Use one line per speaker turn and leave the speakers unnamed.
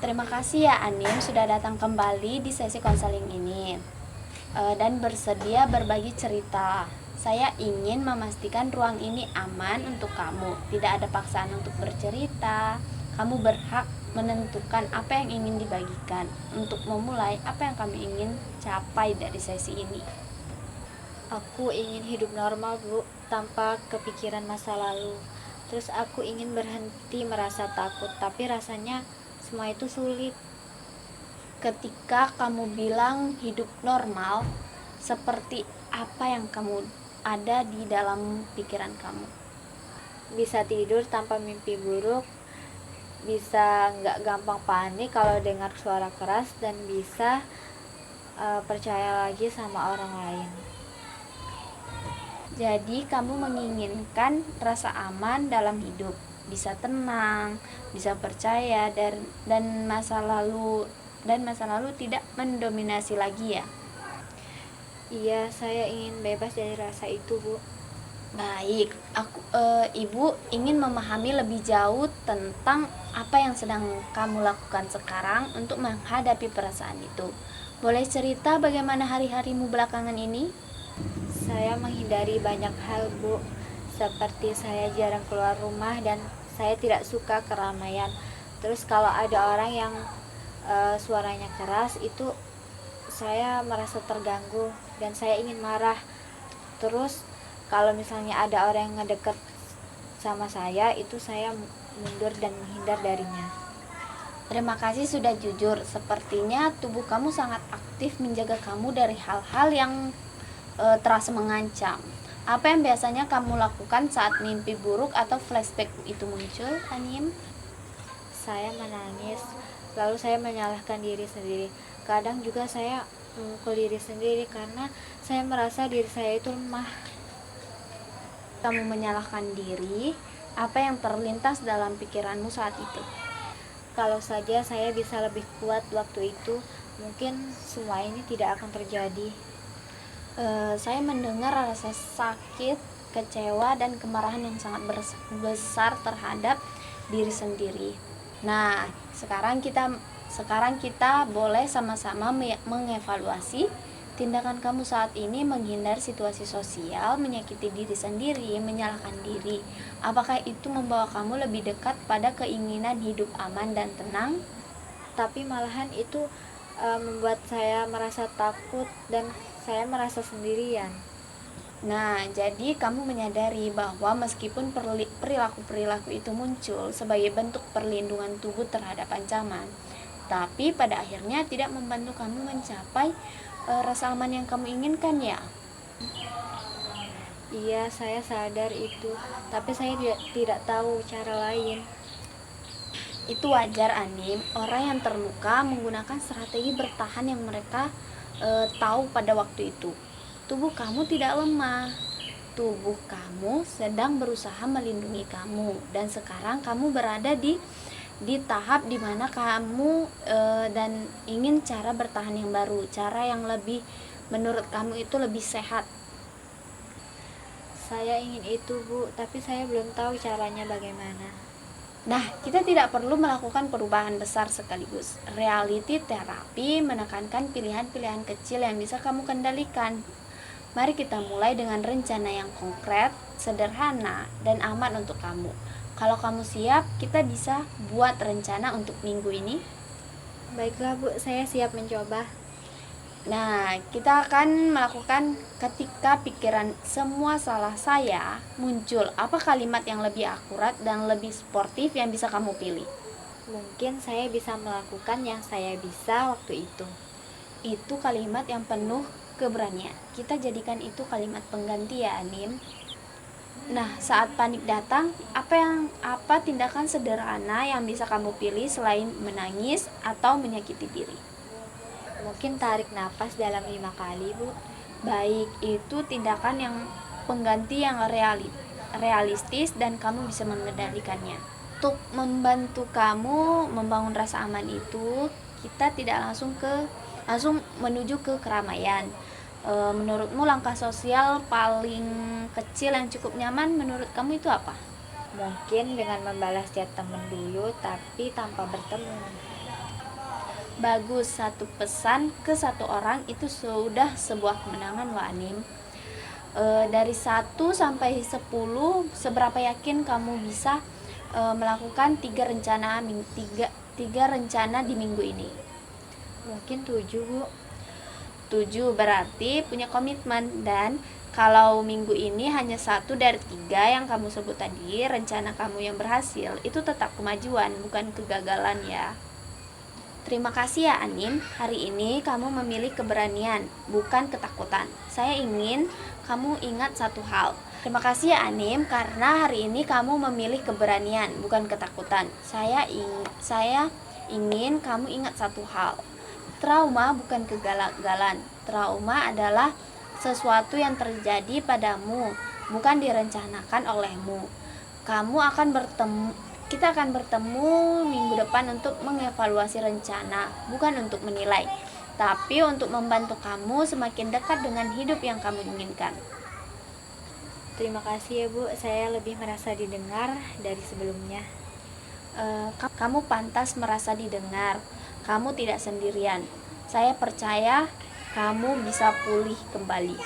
Terima kasih ya Anim sudah datang kembali di sesi konseling ini dan bersedia berbagi cerita. Saya ingin memastikan ruang ini aman untuk kamu. Tidak ada paksaan untuk bercerita. Kamu berhak menentukan apa yang ingin dibagikan. Untuk memulai, apa yang kamu ingin capai dari sesi ini?
Aku ingin hidup normal, Bu, tanpa kepikiran masa lalu. Terus aku ingin berhenti merasa takut, tapi rasanya semua itu sulit.
Ketika kamu bilang hidup normal, seperti apa yang kamu ada di dalam pikiran kamu?
Bisa tidur tanpa mimpi buruk, bisa nggak gampang panik kalau dengar suara keras, dan bisa percaya lagi sama orang lain.
Jadi kamu menginginkan rasa aman dalam hidup, bisa tenang, bisa percaya dan masa lalu tidak mendominasi lagi ya.
Iya, saya ingin bebas dari rasa itu, Bu.
Baik, Ibu ingin memahami lebih jauh tentang apa yang sedang kamu lakukan sekarang untuk menghadapi perasaan itu. Boleh cerita bagaimana hari-harimu belakangan ini?
Saya menghindari banyak hal, Bu. Seperti saya jarang keluar rumah dan saya tidak suka keramaian. Terus kalau ada orang yang suaranya keras, itu saya merasa terganggu dan saya ingin marah. Terus kalau misalnya ada orang yang ngedeket sama saya, itu saya mundur dan menghindar darinya.
Terima kasih sudah jujur. Sepertinya tubuh kamu sangat aktif menjaga kamu dari hal-hal yang terasa mengancam. Apa yang biasanya kamu lakukan saat mimpi buruk atau flashback itu muncul, Anim?
Saya menangis, lalu saya menyalahkan diri sendiri. Kadang juga saya memukul diri sendiri karena saya merasa diri saya itu lemah.
Kamu menyalahkan diri, apa yang terlintas dalam pikiranmu saat itu?
Kalau saja saya bisa lebih kuat waktu itu, mungkin semua ini tidak akan terjadi.
Saya mendengar rasa sakit, kecewa, dan kemarahan yang sangat besar terhadap diri sendiri. Nah, sekarang kita boleh sama-sama mengevaluasi tindakan kamu saat ini menghindar situasi sosial, menyakiti diri sendiri, menyalahkan diri. Apakah itu membawa kamu lebih dekat pada keinginan hidup aman dan tenang?
Tapi malahan itu membuat saya merasa takut dan saya merasa sendirian.
Nah, jadi kamu menyadari bahwa meskipun perilaku-perilaku itu muncul sebagai bentuk perlindungan tubuh terhadap ancaman, tapi pada akhirnya tidak membantu kamu mencapai rasa aman yang kamu inginkan ya.
Iya, saya sadar itu, tapi saya tidak tahu cara lain.
Itu wajar Anim, orang yang terluka menggunakan strategi bertahan yang mereka tahu pada waktu itu. Tubuh kamu tidak lemah. Tubuh kamu sedang berusaha melindungi kamu dan sekarang kamu berada di tahap dimana kamu dan ingin cara bertahan yang baru, cara yang lebih menurut kamu itu lebih sehat.
Saya ingin itu, Bu, tapi saya belum tahu caranya bagaimana.
Nah, kita tidak perlu melakukan perubahan besar sekaligus. Reality terapi menekankan pilihan-pilihan kecil yang bisa kamu kendalikan. Mari kita mulai dengan rencana yang konkret, sederhana, dan aman untuk kamu. Kalau kamu siap, kita bisa buat rencana untuk minggu ini.
Baiklah, Bu, saya siap mencoba.
Nah, kita akan melakukan ketika pikiran semua salah saya muncul. Apa kalimat yang lebih akurat dan lebih sportif yang bisa kamu pilih?
Mungkin saya bisa melakukan yang saya bisa waktu itu.
Itu kalimat yang penuh keberanian. Kita jadikan itu kalimat pengganti ya, Anim. Nah, saat panik datang, apa tindakan sederhana yang bisa kamu pilih selain menangis atau menyakiti diri?
Mungkin tarik napas dalam 5 kali, Bu.
Baik, itu tindakan yang pengganti yang realistis dan kamu bisa mengendalikannya. Untuk membantu kamu membangun rasa aman itu, kita tidak langsung menuju ke keramaian. Menurutmu langkah sosial paling kecil yang cukup nyaman menurut kamu itu apa?
Mungkin dengan membalas chat teman dulu tapi tanpa bertemu.
Bagus, satu pesan ke satu orang itu sudah sebuah kemenangan loh Anim. Dari 1 sampai 10, seberapa yakin kamu bisa melakukan tiga rencana di minggu ini?
Mungkin 7, Bu.
7 berarti punya komitmen. Dan kalau minggu ini hanya 1 dari 3 yang kamu sebut tadi, rencana kamu yang berhasil, itu tetap kemajuan, bukan kegagalan ya. Terima kasih ya Anim, hari ini kamu memilih keberanian, bukan ketakutan. Saya ingin kamu ingat satu hal. Terima kasih ya Anim, karena hari ini kamu memilih keberanian, bukan ketakutan. Saya ingin kamu ingat satu hal. Trauma bukan kegagalan. Trauma adalah sesuatu yang terjadi padamu, bukan direncanakan olehmu. Kita akan bertemu minggu depan untuk mengevaluasi rencana, bukan untuk menilai, tapi untuk membantu kamu semakin dekat dengan hidup yang kamu inginkan.
Terima kasih ya, Bu. Saya lebih merasa didengar dari sebelumnya.
Kamu pantas merasa didengar. Kamu tidak sendirian. Saya percaya kamu bisa pulih kembali.